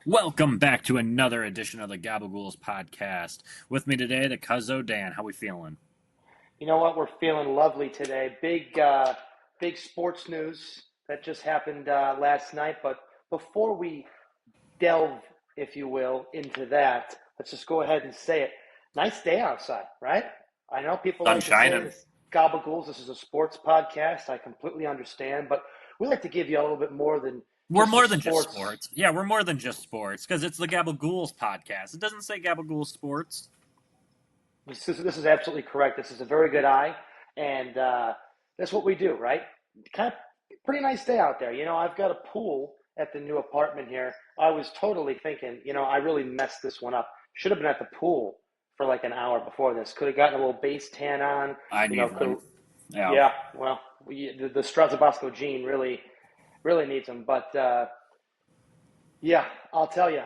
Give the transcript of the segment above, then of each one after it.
Welcome back to another edition of the Gabagools Podcast. With me today, the Cuzzo Dan. How we feeling? You know what? We're feeling lovely today. Big sports news that just happened last night. But before we delve, if you will, into that, let's just go ahead and say it. Nice day outside, right? I know people Sun like to say shining. this Gabagools. This is a sports podcast. I completely understand, but we like to give you a little bit more than We're just the more than just sports. sports. Yeah, we're more than just sports because it's the Gabagools Podcast. It doesn't say Gabagools Sports. This is absolutely correct. This is a very good eye, and that's what we do, right? Kind of pretty nice day out there. I've got a pool at the new apartment here. I was totally thinking, I really messed this one up. Should have been at the pool for like an hour before this. Could have gotten a little base tan on. I You know, need could one. Yeah. Yeah. Well, the Strasabasco gene really needs them. But yeah, I'll tell you,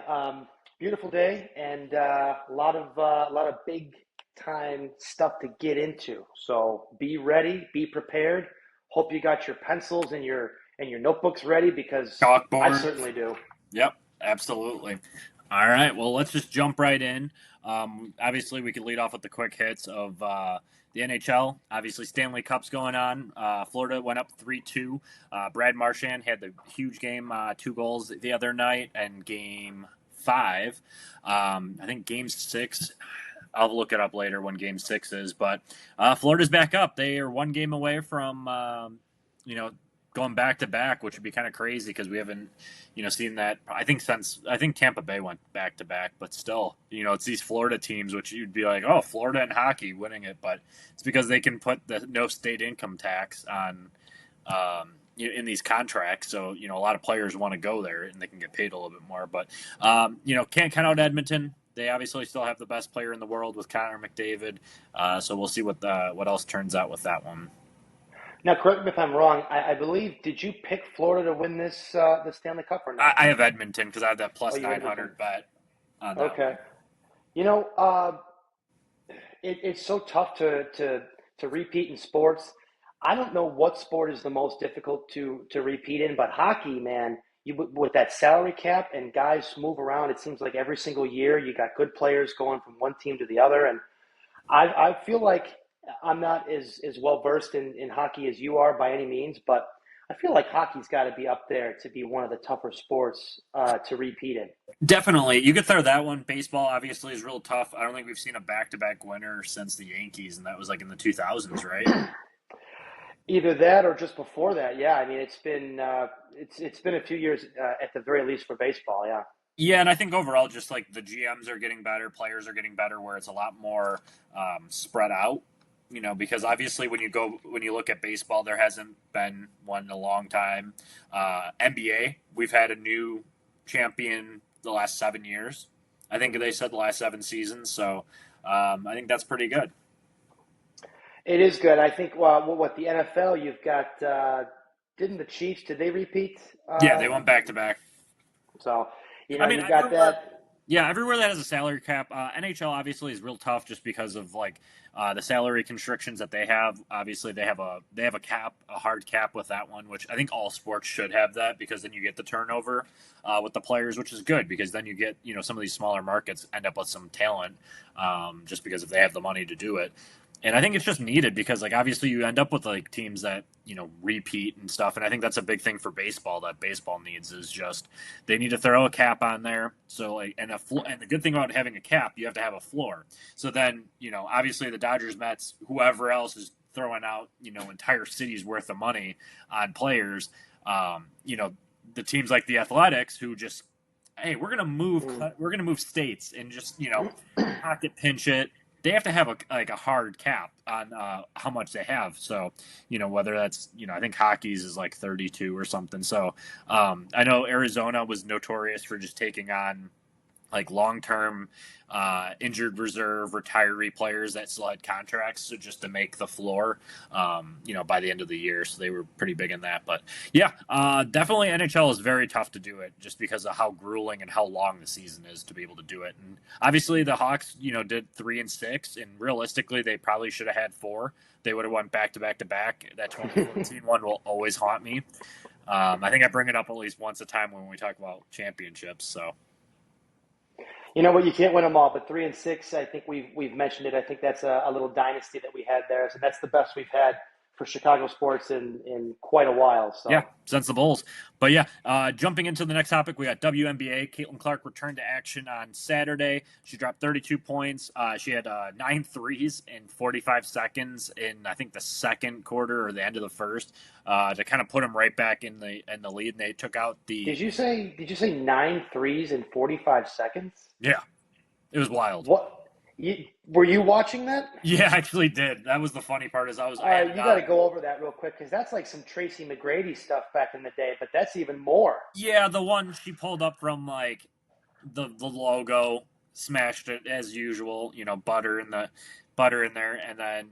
beautiful day and a lot of big time stuff to get into. So be ready, be prepared. Hope you got your pencils and your notebooks ready because I Chalkboard. certainly do. Yep, absolutely. All right, well, let's just jump right in. Obviously, we could lead off with the quick hits of the NHL. Obviously, Stanley Cup's going on. Florida went up 3-2. Brad Marchand had the huge game, 2 goals the other night, and game 5. I think game 6. I'll look it up later when game 6 is, but Florida's back up. They are 1 game away from, you know, going back to back, which would be kind of crazy because we haven't, seen that. I think Tampa Bay went back to back, but still, it's these Florida teams, which you'd be like, oh, Florida and hockey winning it, but it's because they can put the no state income tax on in these contracts. So a lot of players want to go there and they can get paid a little bit more. But can't count out Edmonton. They obviously still have the best player in the world with Connor McDavid. So we'll see what else turns out with that one. Now, correct me if I'm wrong. I believe did you pick Florida to win this Stanley Cup or no? I have Edmonton because I have that Oh, plus you Edmonton. 900 bet on that Okay. one. You know, it's so tough to repeat in sports. I don't know what sport is the most difficult to repeat in, but hockey, man, with that salary cap and guys move around, it seems like every single year you got good players going from one team to the other, and I feel like I'm not as well versed in hockey as you are by any means, but I feel like hockey's got to be up there to be one of the tougher sports to repeat in. Definitely. You could throw that one. Baseball obviously is real tough. I don't think we've seen a back to back winner since the Yankees, and that was like in the 2000s, right? Either that or just before that, yeah. I mean, it's been a few years at the very least for baseball, yeah. Yeah, and I think overall, just like the GMs are getting better, players are getting better, where it's a lot more spread out. Because obviously when you look at baseball, there hasn't been one in a long time. NBA, we've had a new champion the last 7 years. I think they said the last 7 seasons, so I think that's pretty good. It is good. I think what the NFL you've got didn't the Chiefs did they repeat? Yeah, they went back to back. So I mean, you've got that. everywhere that has a salary cap, NHL obviously is real tough just because of like the salary constrictions that they have. Obviously, they have a cap, a hard cap with that one, which I think all sports should have that because then you get the turnover with the players, which is good because then you get some of these smaller markets end up with some talent just because if they have the money to do it. And I think it's just needed because, like, obviously you end up with like teams that repeat and stuff, and I think that's a big thing for baseball that baseball needs is just they need to throw a cap on there. So like, and and the good thing about having a cap, you have to have a floor. So then obviously the Dodgers, Mets, whoever else is throwing out entire cities worth of money on players. The teams like the Athletics who just hey, we're gonna move states and just pocket pinch it. They have to have a hard cap on how much they have. So whether that's I think hockey's is like 32 or something. So I know Arizona was notorious for just taking on like long-term injured reserve retiree players that still had contracts, so just to make the floor, by the end of the year. So they were pretty big in that. But yeah, definitely NHL is very tough to do it just because of how grueling and how long the season is to be able to do it. And obviously the Hawks, did 3 and 6, and realistically they probably should have had 4. They would have went back to back to back. That 2014 one will always haunt me. I think I bring it up at least once a time when we talk about championships. So. You know what? You can't win them all, but 3-6. I think we've mentioned it. I think that's a little dynasty that we had there. So that's the best we've had for Chicago sports in quite a while. Yeah, So since the Bulls. But yeah, jumping into the next topic, we got WNBA. Caitlin Clark returned to action on Saturday. She dropped 32 points. She had 9 threes in 45 seconds in, I think, the second quarter or the end of the first to kind of put them right back in the lead. And they took out the. did you say 9 threes in 45 seconds? Yeah, it was wild. What? Were you watching that? Yeah, I actually did. That was the funny part. Is All I right, had you got to not. go over that real quick because that's like some Tracy McGrady stuff back in the day, but that's even more. Yeah, the one she pulled up from like the logo, smashed it as usual. Butter in there, and then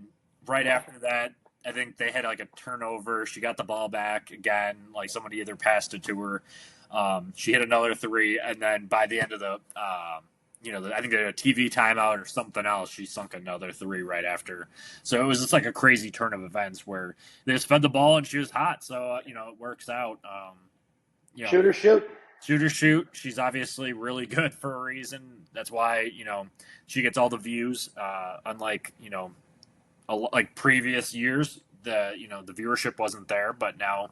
right after that, I think they had like a turnover. She got the ball back again. Like somebody either passed it to her. She hit another three, and then by the end of the I think they had a TV timeout or something else. She sunk another three right after. So it was just like a crazy turn of events where they just fed the ball and she was hot. So it works out. Shoot or shoot. Shoot or shoot. She's obviously really good for a reason. That's why she gets all the views. Unlike like previous years, the viewership wasn't there, but now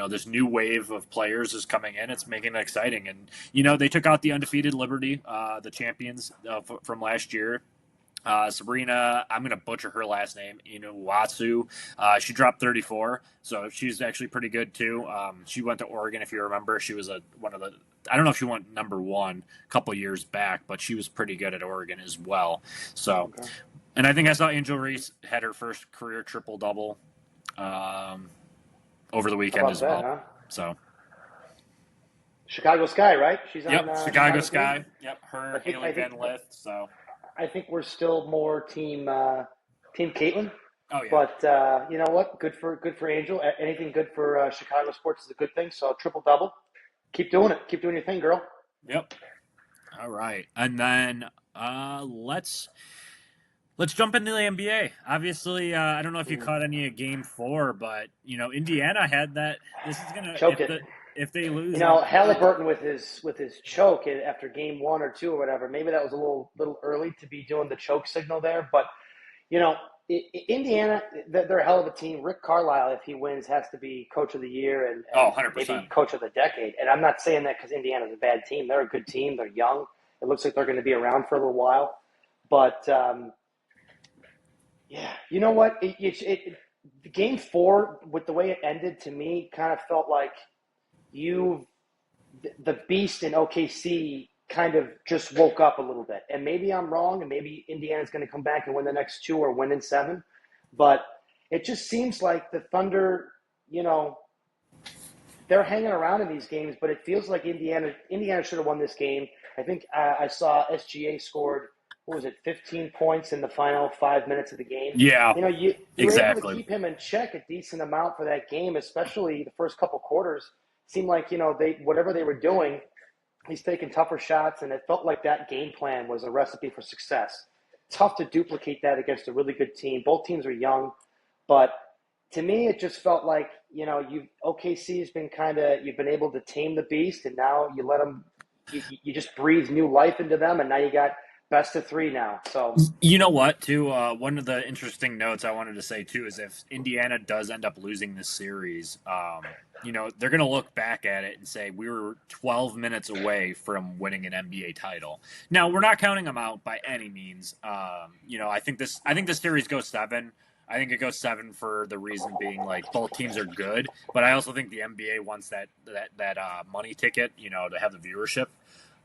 this new wave of players is coming in. It's making it exciting, and they took out the undefeated Liberty, the champions from last year. Sabrina, I'm going to butcher her last name, Inuwatsu. She dropped 34, so she's actually pretty good too. She went to Oregon, if you remember. She was one of the. I don't know if she went number one a couple years back, but she was pretty good at Oregon as well. So, Okay. and I think I saw Angel Reese had her first career triple double over the How weekend about as that, well. huh? So, Chicago Sky, right? She's yep, on Chicago Chicago Sky. team. Yep, I her think Haley I think Van Lith. So, I think we're still more team Caitlin. oh yeah, But you know what? Good for Angel. Anything good for Chicago sports is a good thing. So triple double. Keep doing it. Keep doing your thing, girl. yep. All right, and then let's jump into the NBA. Obviously, I don't know if you Mm. caught any of Game 4, but Indiana had that. This is gonna Choke it. if they lose, You like know, Halliburton with his choke after game 1 or 2 or whatever. Maybe that was a little early to be doing the choke signal there. But you know, Indiana, they're a hell of a team. Rick Carlisle, if he wins, has to be coach of the year and, oh, and 100%. maybe coach of the decade. And I'm not saying that because Indiana's a bad team. They're a good team. They're young. It looks like they're going to be around for a little while. But yeah, you know what? Game 4, with the way it ended, to me, kind of felt like you the beast in OKC kind of just woke up a little bit. And maybe I'm wrong, and maybe Indiana's going to come back and win the next 2 or win in 7. But it just seems like the Thunder, they're hanging around in these games, but it feels like Indiana should have won this game. I think I saw SGA scored, what was it, 15 points in the final 5 minutes of the game. Yeah, You were able to exactly. keep him in check a decent amount for that game, especially the first couple quarters. Seemed like they whatever they were doing, he's taking tougher shots, and it felt like that game plan was a recipe for success. Tough to duplicate that against a really good team. Both teams are young, but to me, it just felt like OKC has been you've been able to tame the beast, and now you let them, you just breathe new life into them, and now you got best of 3 now. So You know what, too? One of the interesting notes I wanted to say, too, is if Indiana does end up losing this series, they're going to look back at it and say, we were 12 minutes away from winning an NBA title. Now, we're not counting them out by any means. I think this series goes 7. I think it goes 7 for the reason being like both teams are good, but I also think the NBA wants that money ticket, to have the viewership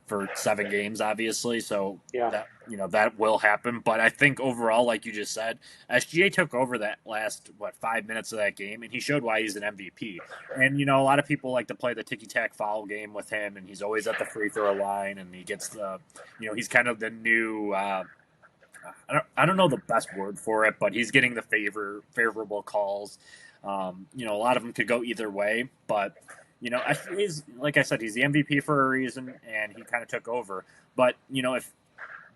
for 7 games, obviously. So yeah, that will happen. But I think overall, like you just said, SGA took over that last 5 minutes of that game, and he showed why he's an MVP. And a lot of people like to play the ticky tack foul game with him, and he's always at the free throw line, and he gets he's kind of the new. I don't know the best word for it, but he's getting the favorable calls. A lot of them could go either way, but he's, like I said, he's the MVP for a reason, and he kind of took over. But if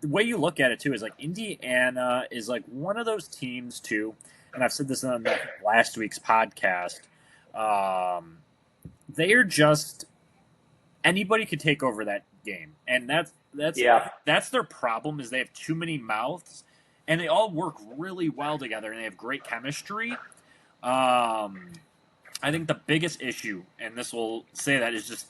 the way you look at it too is like Indiana is like one of those teams too, and I've said this on last week's podcast. They are just anybody could take over that game, and Yeah. that's their problem is they have too many mouths, and they all work really well together, and they have great chemistry. I think the biggest issue, and this will say that, is just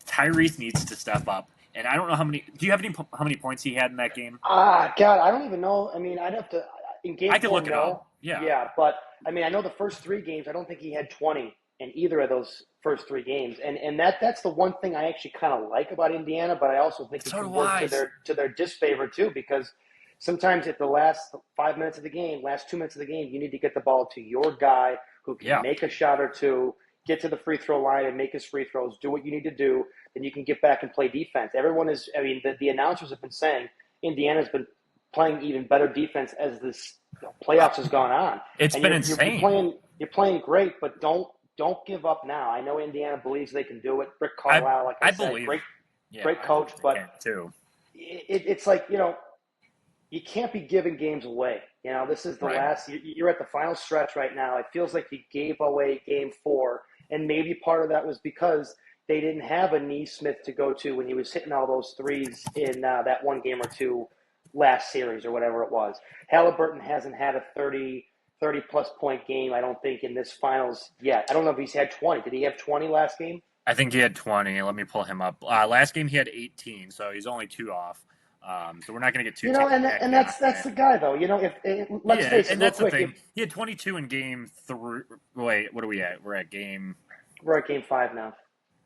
Tyrese needs to step up. And I don't know how many. Do you have any how many points he had in that game? God, I don't even know. I mean, I'd have to in game I could four, look it up. no. Yeah, Yeah, but I mean, I know the first three games. I don't think he had 20 in either of those first three games, and that's the one thing I actually kind of like about Indiana. But I also think it so can do work I. to their disfavor too, because sometimes at the last 5 minutes of the game, last 2 minutes of the game, you need to get the ball to your guy who can Yeah, make a shot or two, get to the free throw line and make his free throws, do what you need to do, then you can get back and play defense. Everyone is, I mean, the announcers have been saying Indiana's been playing even better defense as this playoffs has gone on. it's And been insane. you're playing great, but don't give up now. I know Indiana believes they can do it. Rick I Carlisle, like I I said, believe. Yeah, great I coach, believe they but can too. it's like, you can't be giving games away. This is the Right. last. You're at the final stretch right now. It feels like you gave away game four, and maybe part of that was because they didn't have a Neesmith to go to when he was hitting all those threes in that one game or two last series or whatever it was. Halliburton hasn't had a 30 plus point game, I don't think, in this finals yet. I don't know if he's had 20. Did he have 20 last game? I think he had 20. Let me pull him up. Last game he had 18, so he's only 2 off. So we're not going to get too And tacky on that's it. the guy though. Let's Yeah, face it, and real that's the quick. thing. He had 22 in game 3. Wait, what are we at? We're at game. We're at game five now.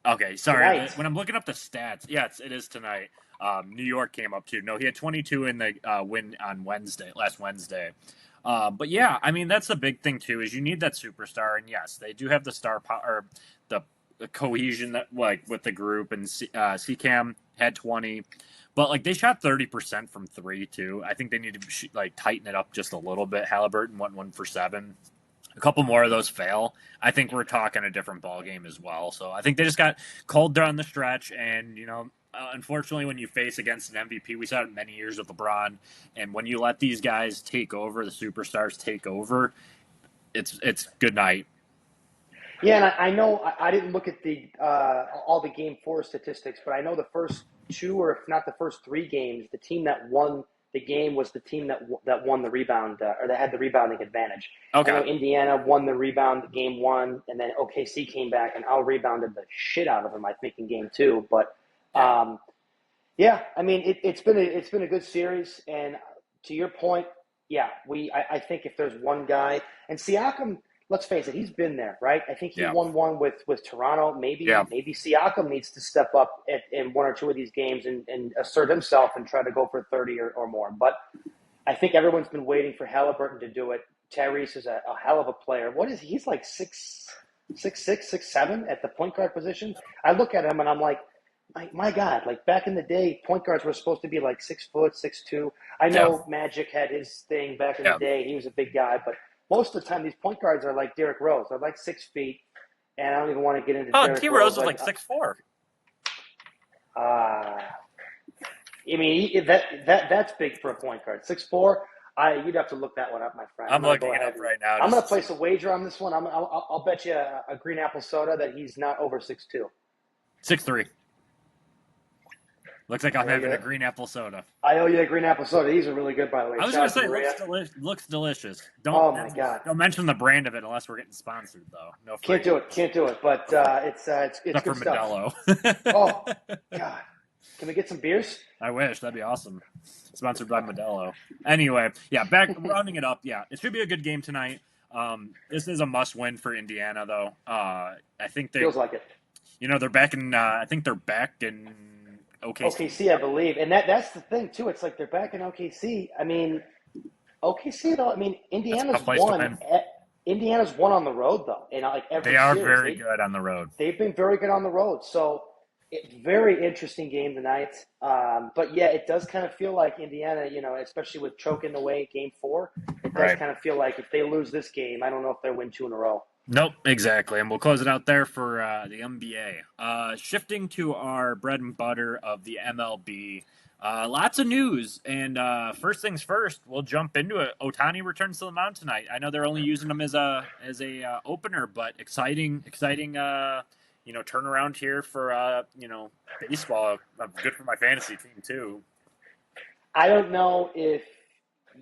Okay, sorry. Tonight. When I'm looking up the stats, yes, it is tonight. New York came up too. No, he had 22 in the win on last Wednesday. But yeah, I mean that's the big thing too is you need that superstar, and yes, they do have the star power, or the cohesion that like with the group, and CCAM had 20, but like they shot 30% from 3 too. I think they need to like tighten it up just a little bit. Halliburton went 1 for 7. A couple more of those fail, I think we're talking a different ball game as well. So I think they just got cold down the stretch, and unfortunately, when you face against an MVP, we saw it many years with LeBron, and when you let these guys take over, the superstars take over, it's good night. Yeah, and I know I didn't look at the all the game four statistics, but I know the first two, or if not the first three games, the team that won the game was the team that won the rebound or that had the rebounding advantage. I Okay. know Indiana won the rebound game one, and then OKC came back and out rebounded the shit out of them, I think, in game two. But Yeah. yeah, I mean it's been a good series, and to your point, yeah, I think if there's one guy, and Siakam, let's face it, he's been there, right? I think he Yeah. won one with Toronto. Yeah. Maybe Siakam needs to step up in one or two of these games and assert himself and try to go for 30 or more. But I think everyone's been waiting for Halliburton to do it. Tyrese is a hell of a player. What is he? He's like 6'7" at the point guard position. I look at him and I'm like, my God, like back in the day, point guards were supposed to be like 6 foot, 6'2". I Yeah. know Magic had his thing back in Yeah. the day. He was a big guy, but most of the time these point guards are like Derrick Rose. They're like 6 feet, and I don't even want to get into Derrick T. Rose. Rose was like 6'4". I mean, that's big for a point guard. 6'4". You'd have to look that one up, my friend. I'm looking it up right now. I'm going to place a wager on this one. I'll bet you a green apple soda that he's not over 6'2". 6'3". Looks like I'm having a green apple soda. I owe you a green apple soda. These are really good, by the way. I was going to say, looks delicious. Oh my God! Don't mention the brand of it unless we're getting sponsored, though. No, Can't do it. But it's except good for stuff. Modelo. Oh God! Can we get some beers? I wish. That'd be awesome. Sponsored by Modelo. Anyway, yeah, rounding it up. Yeah, it should be a good game tonight. This is a must-win for Indiana, though. I think Feels like it. They're back in. I think they're back in OKC, I believe, and that's the thing too. It's like they're back in OKC. I mean, OKC though. I mean, Indiana's won. Indiana's won on the road though, and like every they are series, very good on the road. They've been very good on the road. So, very interesting game tonight. But yeah, it does kind of feel like Indiana. Especially with choking away Game 4, it does kind of feel like if they lose this game, I don't know if they'll win 2 in a row. Nope, exactly. And we'll close it out there for the NBA. Shifting to our bread and butter of the MLB. Lots of news. And first things first, we'll jump into it. Ohtani returns to the mound tonight. I know they're only using him as a opener, but exciting turnaround here for baseball. Good for my fantasy team too. I don't know if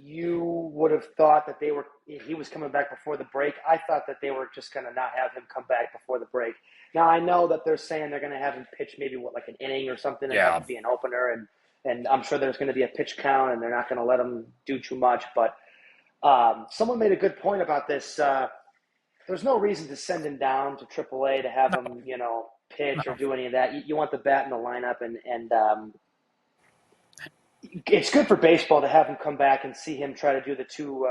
you would have thought that he was coming back before the break. I thought that they were just going to not have him come back before the break. Now I know that they're saying they're going to have him pitch maybe like an inning or something and have Yeah. to be an opener, and I'm sure there's going to be a pitch count and they're not going to let him do too much. But someone made a good point about this. There's no reason to send him down to AAA to have him, pitch or do any of that. You want the bat in the lineup, and it's good for baseball to have him come back and see him try to do the two,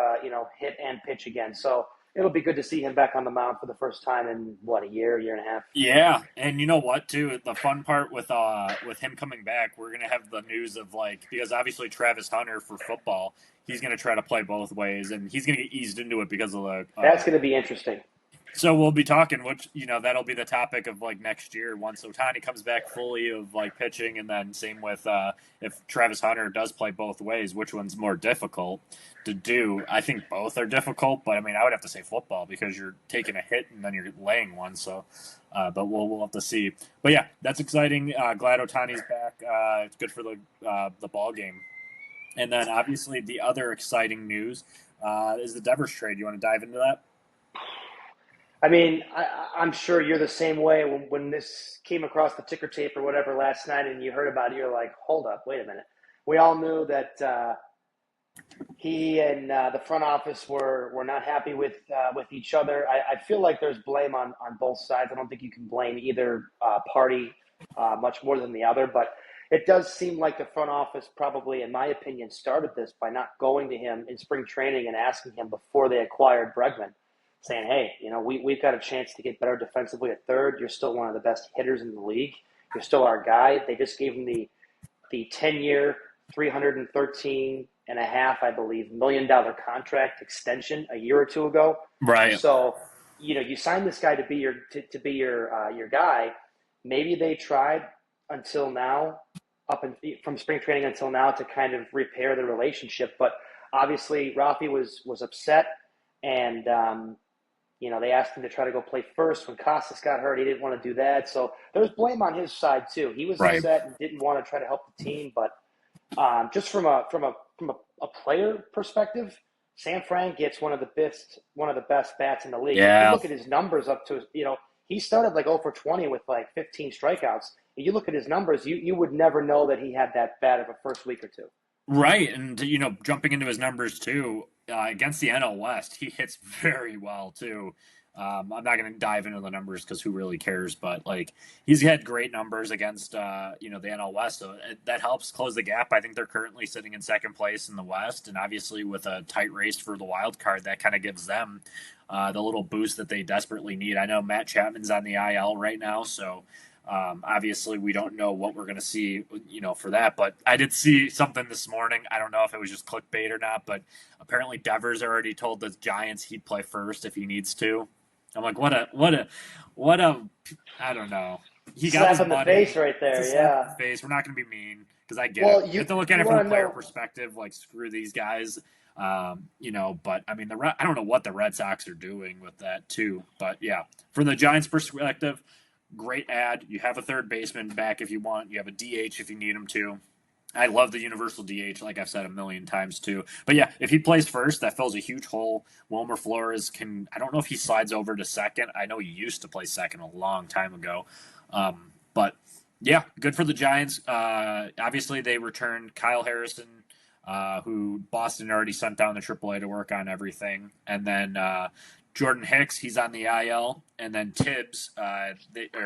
hit and pitch again. So it'll be good to see him back on the mound for the first time in a year and a half. Yeah, and you know what, too? The fun part with him coming back, we're gonna have the news of because obviously Travis Hunter for football, he's gonna try to play both ways, and he's gonna get eased into it because of the. That's gonna be interesting. So we'll be talking, which that'll be the topic of next year once Ohtani comes back fully of pitching, and then same with if Travis Hunter does play both ways, which one's more difficult to do? I think both are difficult, but I mean I would have to say football because you're taking a hit and then you're laying one. So, but we'll have to see. But yeah, that's exciting. Glad Ohtani's back. It's good for the ball game. And then obviously the other exciting news is the Devers trade. You want to dive into that? I mean, I'm sure you're the same way. When this came across the ticker tape or whatever last night and you heard about it, you're like, hold up, wait a minute. We all knew that he and the front office were not happy with each other. I feel like there's blame on both sides. I don't think you can blame either party much more than the other. But it does seem like the front office probably, in my opinion, started this by not going to him in spring training and asking him before they acquired Bregman, saying, hey, we've got a chance to get better defensively at third. You're still one of the best hitters in the league. You're still our guy. They just gave him the 10-year, $313.5 million contract extension a year or two ago. Right. So, you signed this guy to be your guy. Maybe they tried until now, from spring training until now, to kind of repair the relationship. But obviously, Rafi was upset, and they asked him to try to go play first when Costas got hurt. He didn't want to do that. So there's blame on his side too. He was upset and didn't want to try to help the team. But just from a player perspective, Sam Frank gets one of the best bats in the league. Yeah. If you look at his numbers he started 0 for 20 with 15 strikeouts. If you look at his numbers, you would never know that he had that bad of a first week or two. Right, and jumping into his numbers too, against the NL West, he hits very well too. I'm not going to dive into the numbers because who really cares? But he's had great numbers against the NL West, so that helps close the gap. I think they're currently sitting in second place in the West, and obviously with a tight race for the wild card, that kind of gives them the little boost that they desperately need. I know Matt Chapman's on the IL right now, so. Obviously, we don't know what we're going to see, for that. But I did see something this morning. I don't know if it was just clickbait or not, but apparently Devers already told the Giants he'd play first if he needs to. I'm like, what a, I don't know. He got his slap in the face right there. Yeah, in the face. We're not going to be mean because I get it. You have to look at it from a player perspective. Screw these guys. But I mean, I don't know what the Red Sox are doing with that too. But yeah, from the Giants' perspective. Great ad. You have a third baseman back if you want. You have a DH if you need him to. I love the universal DH, like I've said a million times too. But yeah, if he plays first, that fills a huge hole. Wilmer Flores I don't know if he slides over to second. I know he used to play second a long time ago. But yeah, good for the Giants. Obviously, they returned Kyle Harrison, who Boston already sent down to AAA to work on everything. And then Jordan Hicks, he's on the IL, and then Tibbs,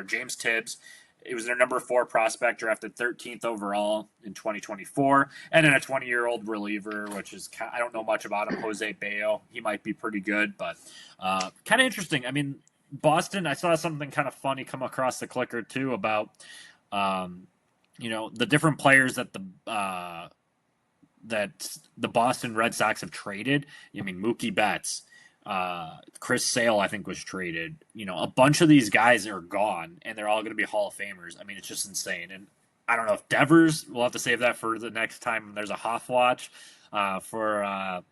James Tibbs, it was their number 4 prospect, drafted 13th overall in 2024, and then a 20-year-old reliever, which is I don't know much about him, Jose Bayo. He might be pretty good, but kind of interesting. I mean, Boston, I saw something kind of funny come across the clicker too about the different players that the Boston Red Sox have traded. I mean, Mookie Betts. Chris Sale, I think, was traded. A bunch of these guys are gone, and they're all going to be Hall of Famers. I mean, it's just insane. And I don't know if Devers, we'll have to save that for the next time there's a Hoff watch for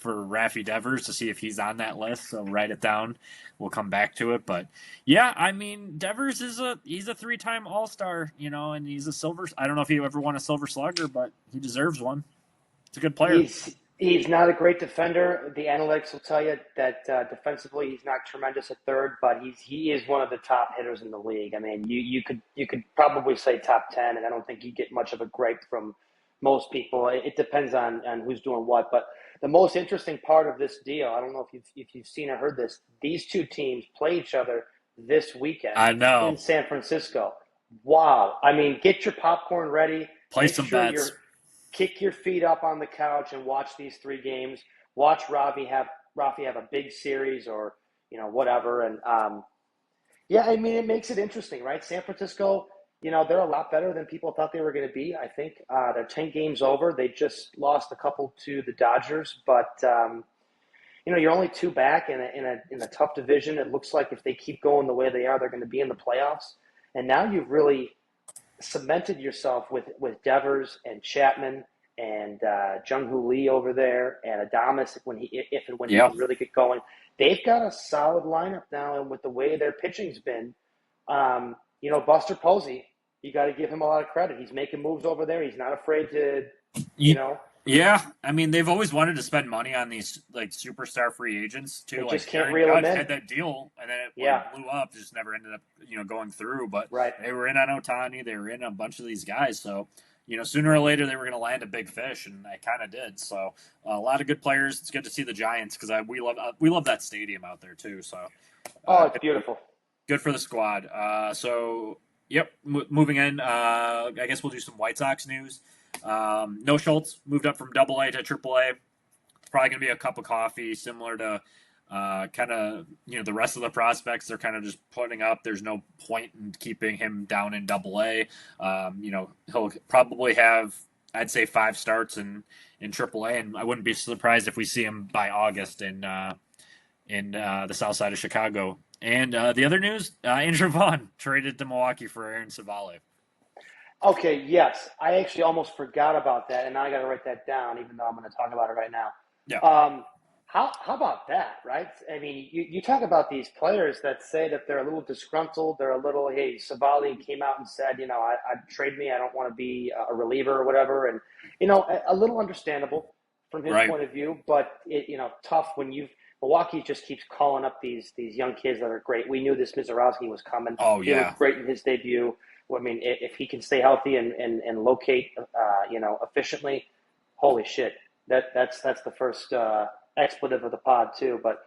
for Rafi Devers to see if he's on that list. So write it down. We'll come back to it. But yeah, I mean, Devers he's a 3-time All-Star, and he's a silver. I don't know if he ever won a Silver Slugger, but he deserves one. It's a good player. He's not a great defender. The analytics will tell you that defensively he's not tremendous at third, but he is one of the top hitters in the league. I mean, you could probably say top 10, and I don't think you get much of a gripe from most people. It depends on who's doing what. But the most interesting part of this deal, I don't know if you've seen or heard this, these two teams play each other this weekend. I know. In San Francisco. Wow. I mean, get your popcorn ready. Play some bets. Kick your feet up on the couch and watch these 3 games. Watch Rafi have a big series or whatever. And yeah, I mean, it makes it interesting, right? San Francisco, they're a lot better than people thought they were going to be. I think they're 10 games over. They just lost a couple to the Dodgers, but you're only 2 back in a tough division. It looks like if they keep going the way they are, they're going to be in the playoffs. And now you've really cemented yourself with Devers and Chapman and Jung-Hoo Lee over there and Adames if and when he can really get going. They've got a solid lineup now, and with the way their pitching's been, Buster Posey, you got to give him a lot of credit. He's making moves over there. He's not afraid to, Yeah, I mean, they've always wanted to spend money on these like superstar free agents too. They like just can't Aaron reel them Judge in. had that deal, and then it blew up. Just never ended up, going through. But they were in on Ohtani. They were in a bunch of these guys. So, sooner or later they were going to land a big fish, and they kind of did. So, a lot of good players. It's good to see the Giants because we love that stadium out there too. So, it's beautiful. Good for the squad. Moving in. I guess we'll do some White Sox news. No Schultz moved up from AA to AAA. Probably going to be a cup of coffee, similar to the rest of the prospects. They're kind of just putting up. There's no point in keeping him down in AA. He'll probably have, I'd say, 5 starts in AAA, and I wouldn't be surprised if we see him by August in the south side of Chicago. And the other news, Andrew Vaughn traded to Milwaukee for Aaron Savali. Okay, yes. I actually almost forgot about that, and now I got to write that down, even though I'm going to talk about it right now. Yeah. How about that, right? I mean, you talk about these players that say that they're a little disgruntled. They're a little, hey, Savali came out and said, I'd trade me. I don't want to be a reliever or whatever. And, a little understandable from his point of view, but, tough when Milwaukee just keeps calling up these young kids that are great. We knew this Mizorowski was coming. Oh, yeah. He looked great in his debut. I mean, if he can stay healthy and locate, efficiently, holy shit, that's the first expletive of the pod too. But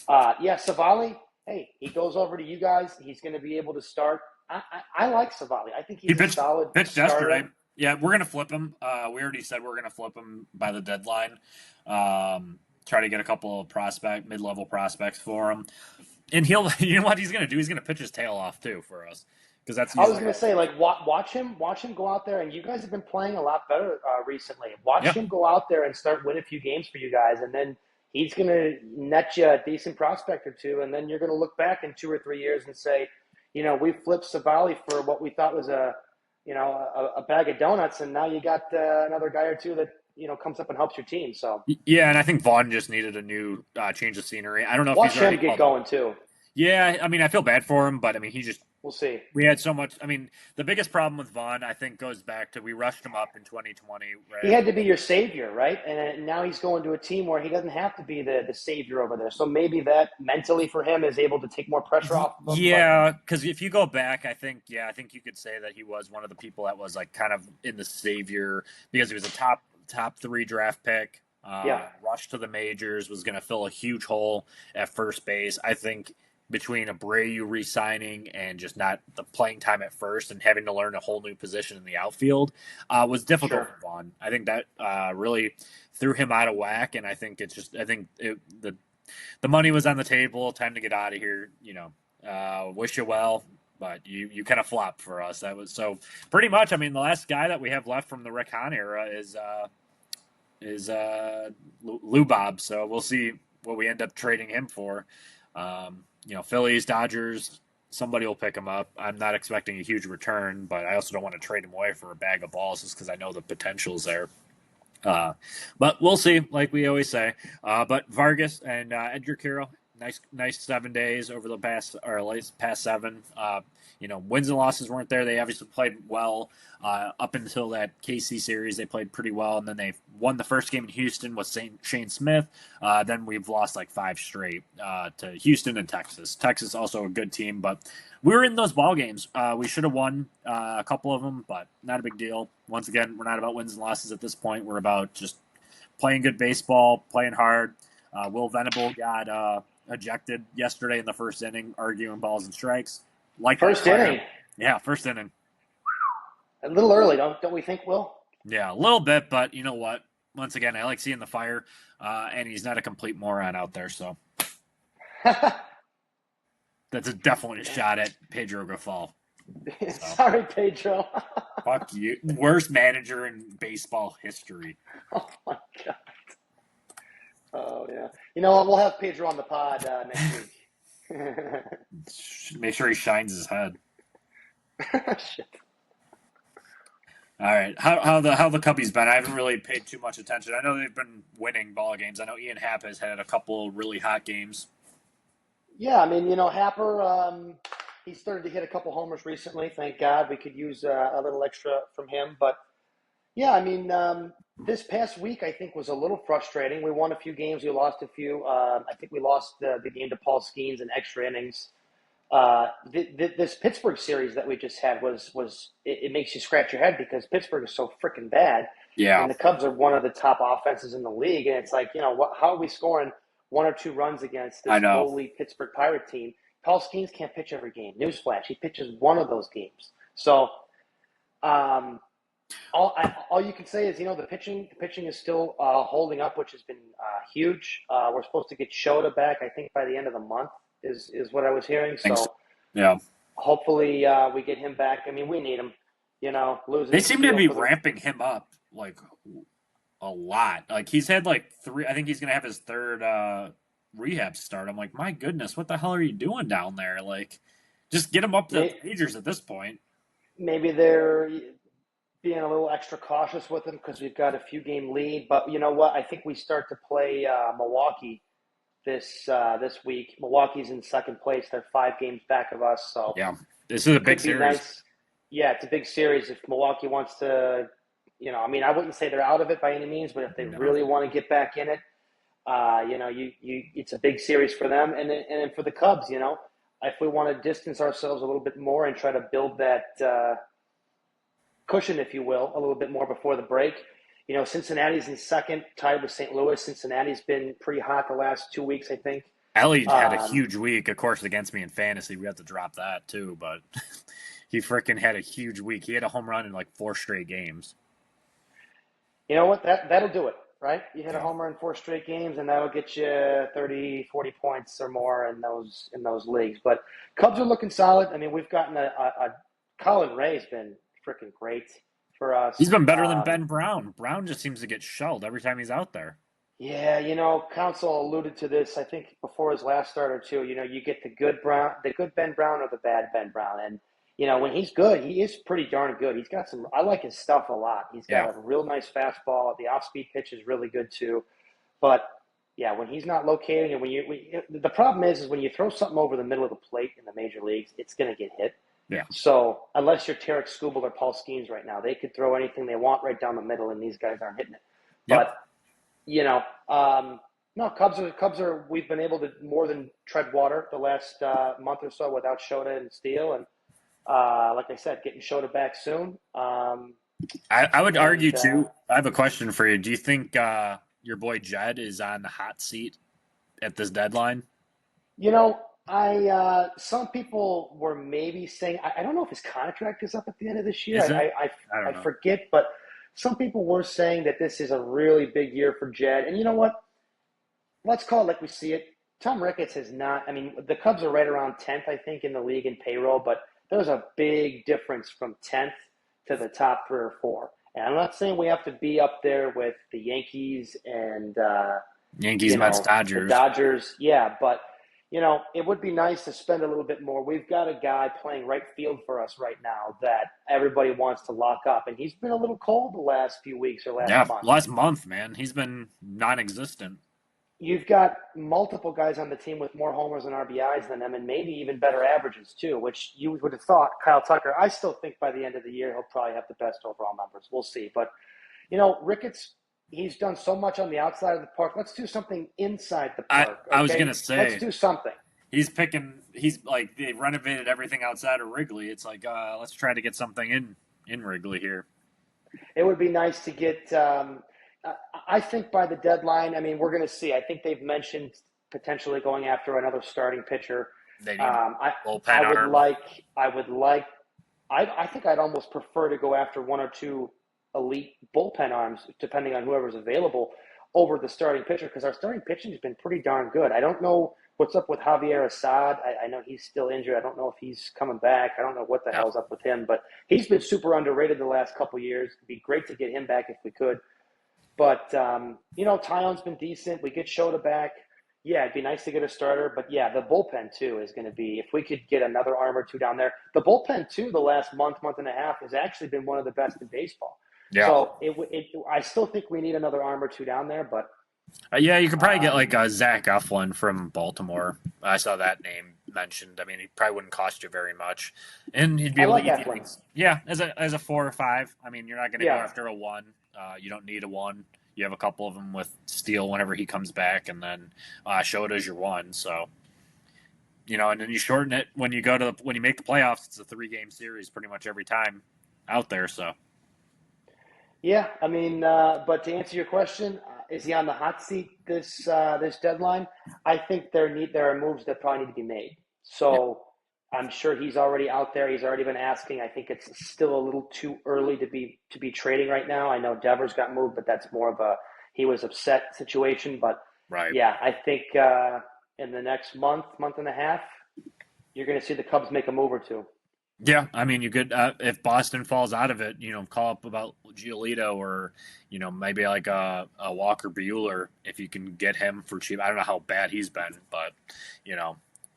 Savali, hey, he goes over to you guys. He's going to be able to start. I like Savali. I think he's a solid pitched starter. Yesterday. Yeah, we're going to flip him. We already said we're going to flip him by the deadline. Try to get a couple of mid-level prospects for him. And he'll, you know what he's going to do? He's going to pitch his tail off too for us. I was going to say, watch him go out there, and you guys have been playing a lot better recently. Watch him go out there and start winning a few games for you guys, and then he's going to net you a decent prospect or two, and then you're going to look back in 2 or 3 years and say, we flipped Savali for what we thought was a bag of donuts, and now you got another guy or two that comes up and helps your team. So yeah, and I think Vaughn just needed a new change of scenery. I don't know if watch he's already him get going too. Yeah, I mean, I feel bad for him, but I mean, we'll see. We had so much. I mean, the biggest problem with Vaughn, I think, goes back to we rushed him up in 2020. Right? He had to be your savior, right? And now he's going to a team where he doesn't have to be the savior over there. So maybe that mentally for him is able to take more pressure off of him. Yeah, because if you go back, I think you could say that he was one of the people that was like kind of in the savior because he was a top 3 draft pick. Rushed to the majors, was going to fill a huge hole at first base. I think between Abreu re-signing and just not the playing time at first and having to learn a whole new position in the outfield was difficult for Vaughn. I think that really threw him out of whack, and I think the money was on the table. Time to get out of here. Wish you well, but you kind of flopped for us. That was so pretty much. I mean, the last guy that we have left from the Rick Hahn era is Lou Bob. So we'll see what we end up trading him for. Phillies, Dodgers, somebody will pick him up. I'm not expecting a huge return, but I also don't want to trade him away for a bag of balls just because I know the potential's there. But we'll see, like we always say. But Vargas and Edgar Carroll, nice 7 days over the past, or at least past seven. Wins and losses weren't there. They obviously played well up until that KC series. They played pretty well, and then they won the first game in Houston with Shane Smith. Then we've lost like 5 straight to Houston and Texas. Texas also a good team, but we were in those ball games. We should have won a couple of them, but not a big deal. Once again, we're not about wins and losses at this point. We're about just playing good baseball, playing hard. Will Venable got ejected yesterday in the first inning, arguing balls and strikes. Like first inning. Yeah, first inning. A little early, don't we think, Will? Yeah, a little bit, but you know what? Once again, I like seeing the fire, and he's not a complete moron out there, so that's definitely a shot at Pedro Grifol. So. Sorry, Pedro. Fuck you. Worst manager in baseball history. Oh, my God. Oh, yeah. You know what? We'll have Pedro on the pod next week. Make sure he shines his head. Shit. All right, how the Cubbies been? I haven't really paid too much attention. I know they've been winning ball games. I know Ian Happ has had a couple really hot games. Yeah, I mean, Happer, he started to hit a couple homers recently. Thank God, we could use a little extra from him. But yeah, I mean, this past week I think was a little frustrating. We won a few games, we lost a few. I think we lost the game to Paul Skeens in extra innings. This Pittsburgh series that we just had was it makes you scratch your head because Pittsburgh is so freaking bad. Yeah. And the Cubs are one of the top offenses in the league, and it's like, how are we scoring 1 or 2 runs against this lowly Pittsburgh Pirate team? Paul Skeens can't pitch every game. Newsflash, he pitches one of those games. So, all you can say is, the pitching is still holding up, which has been huge. We're supposed to get Shota back, I think, by the end of the month is what I was hearing. So, yeah, hopefully we get him back. I mean, we need him. Losing. They seem to be ramping him up like a lot. Like he's had like 3. I think he's gonna have his 3rd rehab start. I'm like, my goodness, what the hell are you doing down there? Like, just get him up to majors at this point. Maybe they're being a little extra cautious with him because we've got a few game lead. But you know what? I think we start to play Milwaukee this week. Milwaukee's in second place. They're 5 games back of us. So yeah, this is a big series. Nice. Yeah, it's a big series. If Milwaukee wants to, I mean, I wouldn't say they're out of it by any means, but if they really want to get back in it, it's a big series for them. And then for the Cubs, if we want to distance ourselves a little bit more and try to build that cushion, if you will, a little bit more before the break. Cincinnati's in second, tied with St. Louis. Cincinnati's been pretty hot the last 2 weeks, I think. Ellie had a huge week, of course, against me in fantasy. We have to drop that too, but he freaking had a huge week. He had a home run in like 4 straight games. You know what? That'll do it, right? You hit a homer in 4 straight games, and that'll get you 30, 40 points or more in those leagues. But Cubs are looking solid. I mean, we've gotten a Colin Ray's been freaking great for us. He's been better than Ben Brown. Brown just seems to get shelled every time he's out there. Yeah, Counsell alluded to this, I think, before his last start or two. You get the good Ben Brown or the bad Ben Brown. And, when he's good, he is pretty darn good. He's got I like his stuff a lot. He's got a real nice fastball. The off-speed pitch is really good too. But, yeah, when he's not locating and the problem is when you throw something over the middle of the plate in the major leagues, it's going to get hit. Yeah. So unless you're Tarek Skubal or Paul Skeens right now, they could throw anything they want right down the middle, and these guys aren't hitting it. Yep. But no, Cubs are. We've been able to more than tread water the last month or so without Shota and Steele, and like I said, getting Shota back soon. I would argue too. I have a question for you. Do you think your boy Jed is on the hot seat at this deadline? Some people were maybe saying, I don't know if his contract is up at the end of this year. I forget, but some people were saying that this is a really big year for Jed. And you know what? Let's call it like we see it. Tom Ricketts has not, the Cubs are right around 10th, I think, in the league in payroll, but there's a big difference from 10th to the top 3 or 4. And I'm not saying we have to be up there with the Yankees and Yankees, Mets, Dodgers. The Dodgers, yeah, but it would be nice to spend a little bit more. We've got a guy playing right field for us right now that everybody wants to lock up, and he's been a little cold the last few weeks or last Yeah, month. last month, man, he's been non-existent. You've got multiple guys on the team with more homers and RBIs than them, and maybe even better averages too, which you would have thought Kyle Tucker. I still think by the end of the year he'll probably have the best overall numbers. We'll see, but Ricketts, he's done so much on the outside of the park. Let's do something inside the I park. I was Okay, gonna let's say do something. he's like they renovated everything outside of Wrigley. It's like let's try to get something in Wrigley here. It would be nice to get. I think by the deadline, I mean, we're going to see. I think they've mentioned potentially going after another starting pitcher. They need I bullpen I would arm. like. I think I'd almost prefer to go after one or two elite bullpen arms, depending on whoever's available, over the starting pitcher because our starting pitching has been pretty darn good. I don't know what's up with Javier Assad. I know he's still injured. I don't know if he's coming back. I don't know what the Yeah. hell's up with him, but he's been super underrated the last couple of years. It'd be great to get him back if we could. But, Tyon's been decent. We get Shota back. Yeah, it'd be nice to get a starter. But, yeah, the bullpen, too, is going to be – if we could get another arm or two down there. The bullpen, too, the last month and a half has actually been one of the best in baseball. Yeah. So I still think we need another arm or two down there. But Yeah, you could probably get like Zach Eflin from Baltimore. I saw that name mentioned. I mean, he probably wouldn't cost you very much, and he'd be I able like to get Eflin. Yeah, as a 4 or 5. I mean, you're not going to go Yeah. after a 1. You don't need a 1. You have a couple of them with Steele whenever he comes back, and then Shota's your 1. So, and then you shorten it when you when you make the playoffs. It's a 3-game series pretty much every time out there. So. Yeah, I mean, but to answer your question, is he on the hot seat this deadline? I think there are moves that probably need to be made. So I'm sure he's already out there. He's already been asking. I think it's still a little too early to be trading right now. I know Devers got moved, but that's more of a he was upset situation. But Right. yeah, I think in the next month and a half, you're going to see the Cubs make a move or two. Yeah, I mean, you could if Boston falls out of it, call up about Giolito or maybe like a Walker Bueller if you can get him for cheap. I don't know how bad he's been, but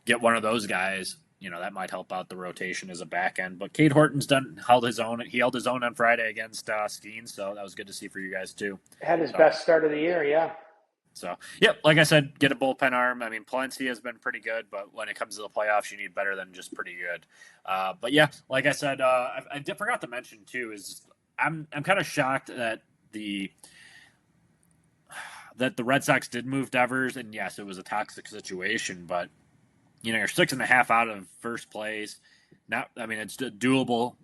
get one of those guys. That might help out the rotation as a back end. But Cade Horton's held his own. He held his own on Friday against Steen, so that was good to see for you guys too. Had his best start of the year, yeah. So, yep, like I said, get a bullpen arm. I mean, Palencia has been pretty good, but when it comes to the playoffs, you need better than just pretty good. But yeah, like I said, I forgot to mention too is I'm kind of shocked that the Red Sox did move Devers, and yes, it was a toxic situation, but you're 6.5 out of first place. It's doable.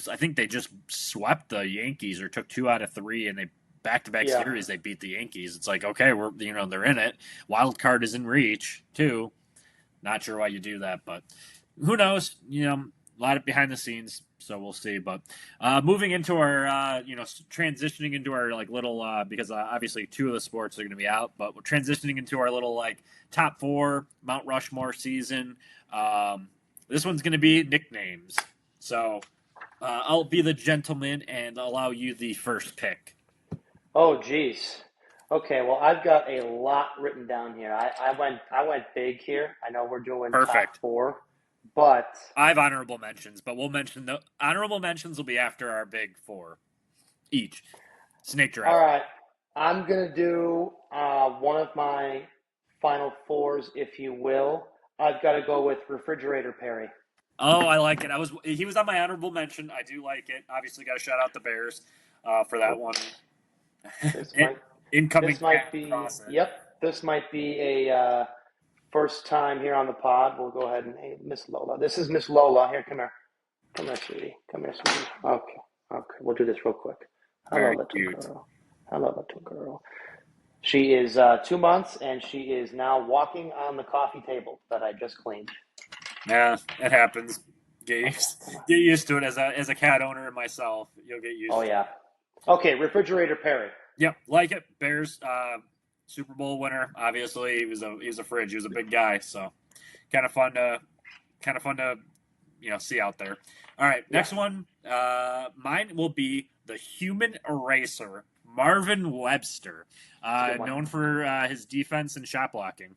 I think they just swept the Yankees or took 2 out of 3, and they. Back-to-back series, they beat the Yankees. It's like, okay, they're in it. Wild card is in reach too. Not sure why you do that, but who knows? A lot of behind the scenes, so we'll see. But moving into our, transitioning into our like little because obviously 2 of the sports are going to be out, but we're transitioning into our little like top 4 Mount Rushmore season. This one's going to be nicknames, so I'll be the gentleman and allow you the first pick. Oh, geez. Okay, well, I've got a lot written down here. I went big here. I know we're doing Perfect. top 4, but I have honorable mentions, but we'll mention the honorable mentions will be after our big 4 each. Snake draft. All right, I'm gonna do one of my final 4s, if you will. I've got to go with Refrigerator Perry. Oh, I like it. He was on my honorable mention. I do like it. Obviously, got to shout out the Bears for that one. This might be. Yep, this might be a first time here on the pod. We'll go ahead and hey, Miss Lola. This is Miss Lola. Here, come here, sweetie. Come here, sweetie. Okay. We'll do this real quick. Hello, little girl. She is 2 months, and she is now walking on the coffee table that I just cleaned. Yeah, it happens. Get used to it as a cat owner myself. You'll get used. Oh yeah. Okay, Refrigerator Perry. Yep, like it. Bears Super Bowl winner. Obviously, he was a fridge. He was a big guy, so kind of fun to see out there. All right, next one. Mine will be the Human Eraser, Marvin Webster, known for his defense and shot blocking.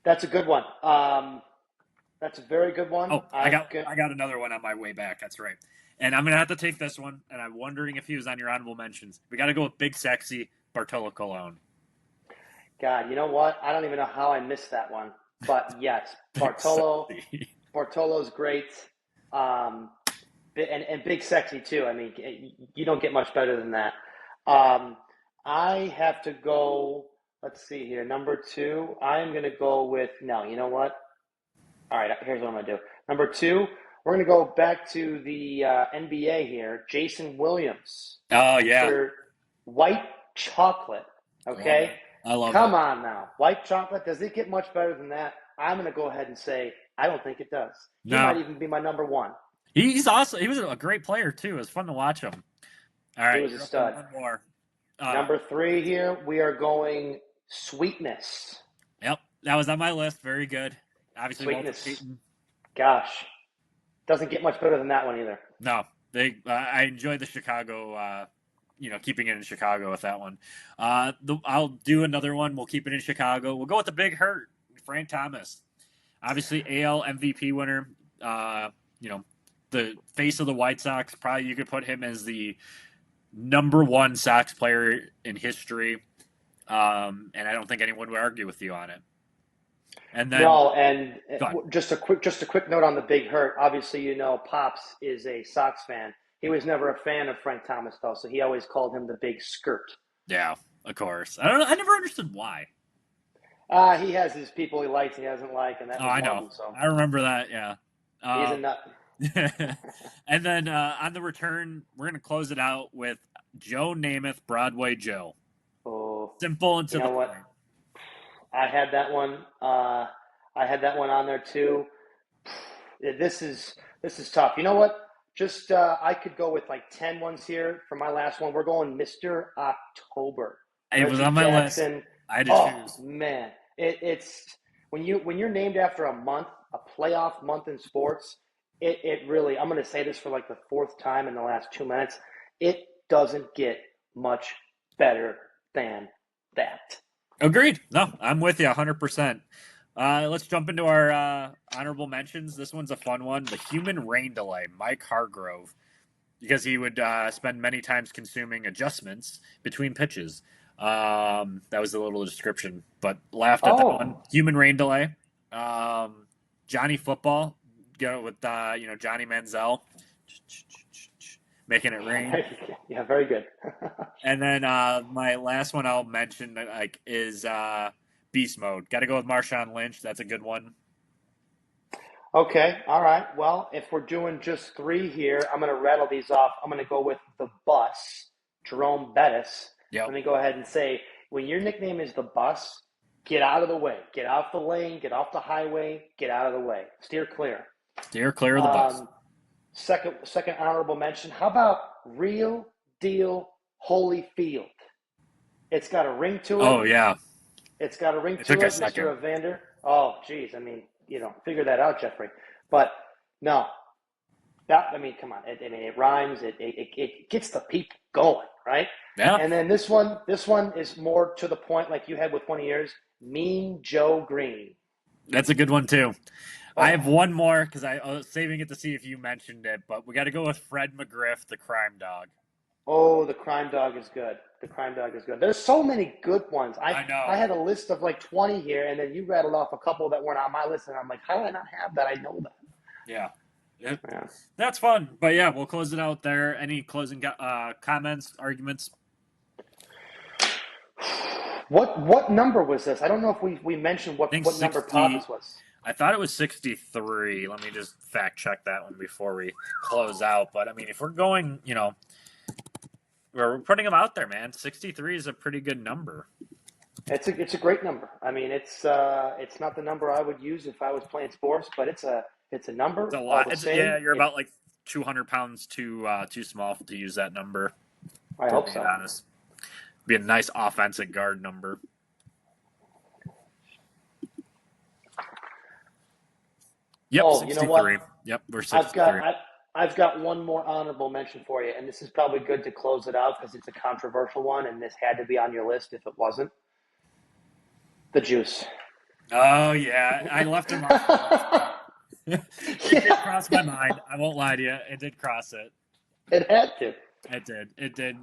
That's a good one. That's a very good one. Oh, I got another one on my way back. That's right. And I'm gonna have to take this one, and I'm wondering if he was on your honorable mentions. We got to go with Big Sexy Bartolo Colon. God, you know what? I don't even know how I missed that one. But yes, Big Sexy. Bartolo's great. Um, and big sexy too. I mean, you don't get much better than that. Um, I have to go. Let's see here. Number two, I am going to go with. No, you know what? All right, here's what I'm going to do. Number two, we're going to go back to the NBA here. Jason Williams, Oh yeah, Mr. White Chocolate. love Okay, it. I love come it. on now, White Chocolate. Does it get much better than that? I'm going to go ahead and say I don't think it does. He might No, even be my number one. he's awesome. He was a great player too. It was fun to watch him. All He right, was a you're up to stud. one more. Number three here, we are going Sweetness. Yep, that was on my list. Very good. Obviously, Walter Sweetness. Payton. Gosh, doesn't get much better than that one either. No, they. I enjoyed the Chicago. Keeping it in Chicago with that one. I'll do another one. We'll keep it in Chicago. We'll go with the Big Hurt, Frank Thomas. Obviously, AL MVP winner. The face of the White Sox. Probably you could put him as the number one Sox player in history. And I don't think anyone would argue with you on it. And then No, and just a quick note on the Big Hurt. Obviously, you know, Pops is a Sox fan. He was never a fan of Frank Thomas, though, so he always called him the Big Skirt. yeah, of course. I never understood why. He has his people he likes, he doesn't like, and that was I one of know. them. So I remember that. Yeah. he's a nut. And then on the return, we're gonna close it out with Joe Namath, Broadway Joe. Oh, Simple and to you the know what? point. I had that one. I had that one on there too. This is tough. You know what? Just I could go with like 10 ones here for my last one. We're going Mr. October. It was Reggie on my Jackson. list. I had to Oh choose. man, it's when you're named after a month, a playoff month in sports. It really. I'm going to say this for like the fourth time in the last 2 minutes. It doesn't get much better than that. Agreed. No, I'm with you 100%. Let's jump into our honorable mentions. This one's a fun one. The human rain delay, Mike Hargrove, because he would spend many times consuming adjustments between pitches. That was a little description, but laughed at that one. Human rain delay. Johnny Football, with Johnny Manziel, making it rain. Yeah, very good. And then my last one I'll mention is Beast Mode. Got to go with Marshawn Lynch. That's a good one. Okay, all right. Well, if we're doing just three here, I'm going to rattle these off. I'm going to go with the Bus, Jerome Bettis. Yep. Let me go ahead and say, when your nickname is the Bus, get out of the way. Get off the lane. Get off the highway. Get out of the way. Steer clear. Steer clear of the bus. Second honorable mention. How about Real Deal Holyfield? It's got a ring to it. Oh, yeah. It's got a ring to it, Mr. Evander. Oh, geez. I mean, figure that out, Jeffrey. But no, come on. It rhymes. It gets the people going, right? Yeah. And then this one is more to the point, like you had with one of yours, Mean Joe Green. That's a good one too. Oh. I have one more because I was saving it to see if you mentioned it, but we got to go with Fred McGriff, the crime dog. Oh, the crime dog is good. There's so many good ones. I know. I had a list of like 20 here, and then you rattled off a couple that weren't on my list, and I'm like, how did I not have that? I know that. Yeah. That's fun. But yeah, we'll close it out there. Any closing comments, arguments? What number was this? I don't know if we mentioned what number Papa's was. I thought it was 63. Let me just fact check that one before we close out. But I mean, if we're going, we're putting them out there, man. 63 is a pretty good number. It's a great number. I mean, it's not the number I would use if I was playing sports, but it's a number. It's a lot. You're about like 200 pounds too small to use that number. I hope so. Honest. Be a nice offensive guard number. Yep, 63. You know what? Yep, we're 63. I've got one more honorable mention for you, and this is probably good to close it out because it's a controversial one, and this had to be on your list if it wasn't. The Juice. Oh yeah, I left him off. It did Yeah, cross my mind. I won't lie to you. It did cross it. it had to. It did. It did.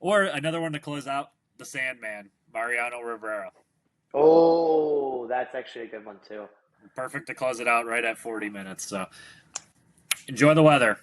Or another one to close out, the Sandman, Mariano Rivera. Oh, that's actually a good one too. Perfect to close it out right at 40 minutes. So enjoy the weather.